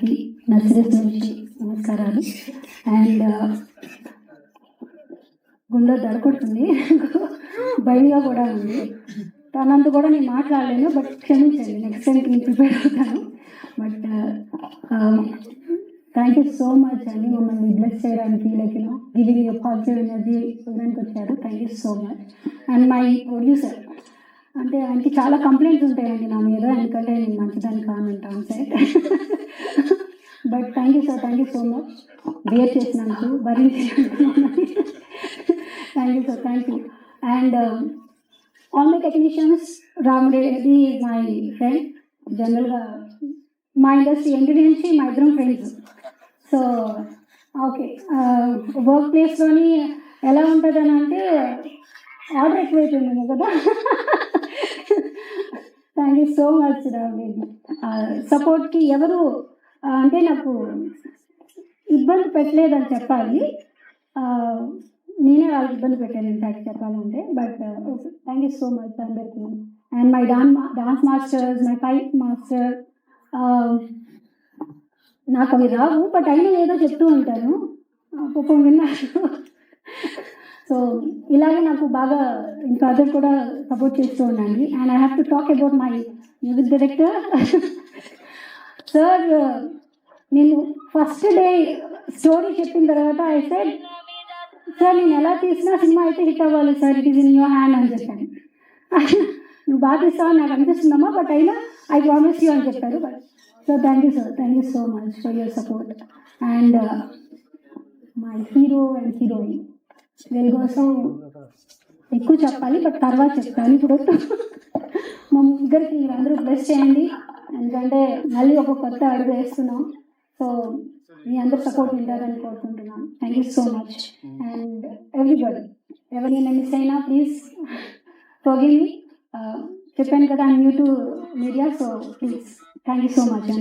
గారికి నా శిరస్సు నుంచి నమస్కారాలు. అండ్ గుండె దడకొడుతుంది, భయంగా కూడా ఉంది. తనంత కూడా నేను మాట్లాడలేను, బట్ క్షమించండి, నెక్స్ట్ టైంకి నేను ప్రిపేర్ అవుతాను. But thank you so much అండి, మమ్మల్ని బ్లెస్ చేయడానికి, లైక్ గివింగ్ పాజిటివ్ ఎనర్జీ ఇవ్వడానికి వచ్చారు. Thank you so much. And my producer, అంటే ఆయనకి చాలా కంప్లైంట్స్ ఉంటాయండి నా మీద, ఎందుకంటే నేను మంచిదాన్ని కానంటాను sir. But thank you sir, thank you so much. Behave చేసినందుకు, భరించినందుకు thank you sir, thank you. And all my technicians, Ramareddy is my friend. జనరల్గా మా ఇండస్ట్రీ ఎంట్రీ నుంచి మా ఇద్దరం ఫ్రెండ్స్. సో ఓకే, వర్క్ ప్లేస్లోని ఎలా ఉంటుందని అంటే ఆర్డర్ ఎక్కువైపోయింది కదా. Thank you so much Ramareddy. సపోర్ట్కి ఎవరు అంటే నాకు ఇబ్బంది పెట్టలేదని చెప్పాలి, నేనే వాళ్ళకి ఇబ్బంది పెట్టాను ఇన్ఫ్యాక్ట్ చెప్పాలంటే. But thank you so much అందరికీ. And my dance masters, my fight master, నాకు అవి రావు, బట్ అయినా ఏదో చెప్తూ ఉంటాను, పాపం విన్నారు. సో ఇలాగే నాకు బాగా ఇంకా అదర్ కూడా సపోర్ట్ చేస్తూ ఉండండి. And I have to talk about my music director sir. నేను ఫస్ట్ డే స్టోరీ చెప్పిన తర్వాత ఐ సెడ్, సార్ నేను ఎలా తీసినా సినిమా అయితే హిట్ అవ్వాలి sir, it is in your hand అని చెప్పాను. నువ్వు బాగా తీస్తావు నాకు అనిపిస్తుందమ్మా, బట్ అయినా ఐ ప్రామిస్ యూ అని చెప్పారు. But so thank you sir, thank you so much for your support. And my hero and heroine, వీళ్ళ కోసం ఎక్కువ చెప్పాలి, బట్ తర్వాత చెప్తాను. ఇప్పుడు మా ముగ్గురికి అందరూ బ్లెస్ చేయండి, ఎందుకంటే మళ్ళీ ఒక కొత్త అడుగు వేస్తున్నాం. సో మీ అందరు సపోర్ట్ ఉంటారని కోరుకుంటున్నాను. Thank you so much. And everybody, ఎవరైనా మిస్ అయినా ప్లీజ్ ఫర్గివ్ మీ. చెప్పాను కదా, I'm new to media, so please thank you so much అండి.